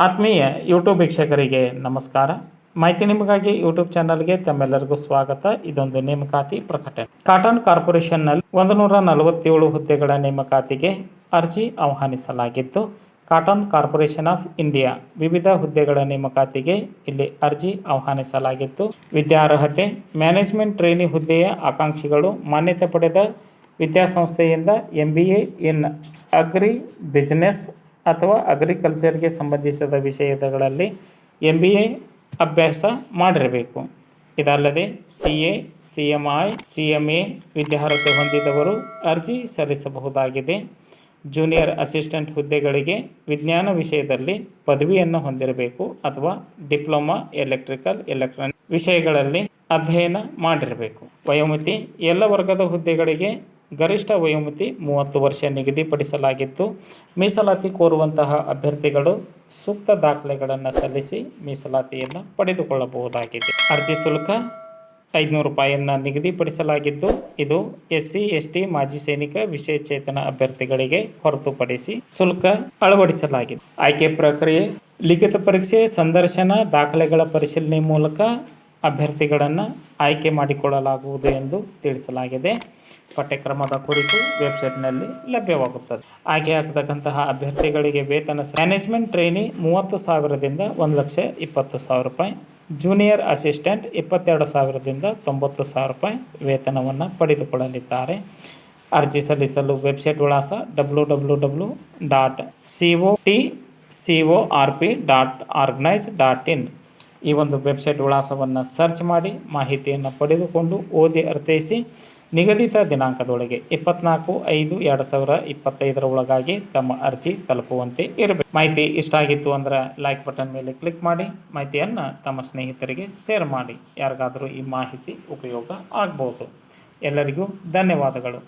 ಆತ್ಮೀಯ ಯೂಟ್ಯೂಬ್ ವೀಕ್ಷಕರಿಗೆ ನಮಸ್ಕಾರ. ಮಾಹಿತಿ ನಿಮಗಾಗಿ ಯೂಟ್ಯೂಬ್ ಚಾನಲ್ಗೆ ತಮ್ಮೆಲ್ಲರಿಗೂ ಸ್ವಾಗತ. ಇದೊಂದು ನೇಮಕಾತಿ ಪ್ರಕಟಣೆ. ಕಾಟನ್ ಕಾರ್ಪೊರೇಷನ್ನಲ್ಲಿ 147 ಹುದ್ದೆಗಳ ನೇಮಕಾತಿಗೆ ಅರ್ಜಿ ಆಹ್ವಾನಿಸಲಾಗಿದ್ದು, ಕಾಟನ್ ಕಾರ್ಪೊರೇಷನ್ ಆಫ್ ಇಂಡಿಯಾ ವಿವಿಧ ಹುದ್ದೆಗಳ ನೇಮಕಾತಿಗೆ ಇಲ್ಲಿ ಅರ್ಜಿ ಆಹ್ವಾನಿಸಲಾಗಿತ್ತು. ವಿದ್ಯಾರ್ಹತೆ ಮ್ಯಾನೇಜ್ಮೆಂಟ್ ಟ್ರೈನಿ ಹುದ್ದೆಯ ಆಕಾಂಕ್ಷಿಗಳು ಮಾನ್ಯತೆ ಪಡೆದ ವಿದ್ಯಾಸಂಸ್ಥೆಯಿಂದ MBA ಇನ್ ಅಗ್ರಿ ಬಿಸ್ನೆಸ್ ಅಥವಾ ಅಗ್ರಿಕಲ್ಚರ್ಗೆ ಸಂಬಂಧಿಸಿದ ವಿಷಯಗಳಲ್ಲಿ MBA ಅಭ್ಯಾಸ ಮಾಡಿರಬೇಕು. ಇದಲ್ಲದೆ CA, CMI, CMA ವಿದ್ಯಾರ್ಹತೆ ಹೊಂದಿದವರು ಅರ್ಜಿ ಸಲ್ಲಿಸಬಹುದಾಗಿದೆ. ಜೂನಿಯರ್ ಅಸಿಸ್ಟೆಂಟ್ ಹುದ್ದೆಗಳಿಗೆ ವಿಜ್ಞಾನ ವಿಷಯದಲ್ಲಿ ಪದವಿಯನ್ನು ಹೊಂದಿರಬೇಕು ಅಥವಾ ಡಿಪ್ಲೊಮಾ ಎಲೆಕ್ಟ್ರಾನಿಕ್ ವಿಷಯಗಳಲ್ಲಿ ಅಧ್ಯಯನ ಮಾಡಿರಬೇಕು. ವಯೋಮಿತಿ ಎಲ್ಲ ವರ್ಗದ ಹುದ್ದೆಗಳಿಗೆ ಗರಿಷ್ಠ ವಯೋಮಿತಿ 30 ವರ್ಷ ನಿಗದಿಪಡಿಸಲಾಗಿದ್ದು, ಮೀಸಲಾತಿ ಕೋರುವಂತಹ ಅಭ್ಯರ್ಥಿಗಳು ಸೂಕ್ತ ದಾಖಲೆಗಳನ್ನು ಸಲ್ಲಿಸಿ ಮೀಸಲಾತಿಯನ್ನು ಪಡೆದುಕೊಳ್ಳಬಹುದಾಗಿದೆ. ಅರ್ಜಿ ಶುಲ್ಕ 500 ರೂಪಾಯಿಯನ್ನು ನಿಗದಿಪಡಿಸಲಾಗಿದ್ದು, ಇದು SC, ST, ಮಾಜಿ ಸೈನಿಕ, ವಿಶೇಷಚೇತನ ಅಭ್ಯರ್ಥಿಗಳಿಗೆ ಹೊರತುಪಡಿಸಿ ಶುಲ್ಕ ಅಳವಡಿಸಲಾಗಿದೆ. ಆಯ್ಕೆ ಪ್ರಕ್ರಿಯೆ ಲಿಖಿತ ಪರೀಕ್ಷೆ, ಸಂದರ್ಶನ, ದಾಖಲೆಗಳ ಪರಿಶೀಲನೆ ಮೂಲಕ ಅಭ್ಯರ್ಥಿಗಳನ್ನು ಆಯ್ಕೆ ಮಾಡಿಕೊಳ್ಳಲಾಗುವುದು ಎಂದು ತಿಳಿಸಲಾಗಿದೆ. ಪಠ್ಯಕ್ರಮದ ಕುರಿತು ವೆಬ್ಸೈಟ್ನಲ್ಲಿ ಲಭ್ಯವಾಗುತ್ತದೆ. ಆಯ್ಕೆಯಾಗತಕ್ಕಂತಹ ಅಭ್ಯರ್ಥಿಗಳಿಗೆ ವೇತನ ಮ್ಯಾನೇಜ್ಮೆಂಟ್ ಟ್ರೈನಿ 30,000ದಿಂದ 1,20,000 ರೂಪಾಯಿ, ಜೂನಿಯರ್ ಅಸಿಸ್ಟೆಂಟ್ 22,000ದಿಂದ 90,000 ರೂಪಾಯಿ ವೇತನವನ್ನು ಪಡೆದುಕೊಳ್ಳಲಿದ್ದಾರೆ. ಅರ್ಜಿ ಸಲ್ಲಿಸಲು ವೆಬ್ಸೈಟ್ ವಿಳಾಸ www.corp.organize.in ಈ ಒಂದು ವೆಬ್ಸೈಟ್ ವಿಳಾಸವನ್ನು ಸರ್ಚ್ ಮಾಡಿ ಮಾಹಿತಿಯನ್ನು ಪಡೆದುಕೊಂಡು ಓದಿ ಅರ್ಥೈಸಿ ನಿಗದಿತ ದಿನಾಂಕದೊಳಗೆ 24/5/2025 ಒಳಗಾಗಿ ತಮ್ಮ ಅರ್ಜಿ ತಲುಪುವಂತೆ ಇರಬೇಕು. ಮಾಹಿತಿ ಇಷ್ಟ ಆಗಿತ್ತು ಅಂದರೆ ಲೈಕ್ ಬಟನ್ ಮೇಲೆ ಕ್ಲಿಕ್ ಮಾಡಿ ಮಾಹಿತಿಯನ್ನು ತಮ್ಮ ಸ್ನೇಹಿತರಿಗೆ ಶೇರ್ ಮಾಡಿ. ಯಾರಿಗಾದರೂ ಈ ಮಾಹಿತಿ ಉಪಯೋಗ ಆಗ್ಬೋದು. ಎಲ್ಲರಿಗೂ ಧನ್ಯವಾದಗಳು.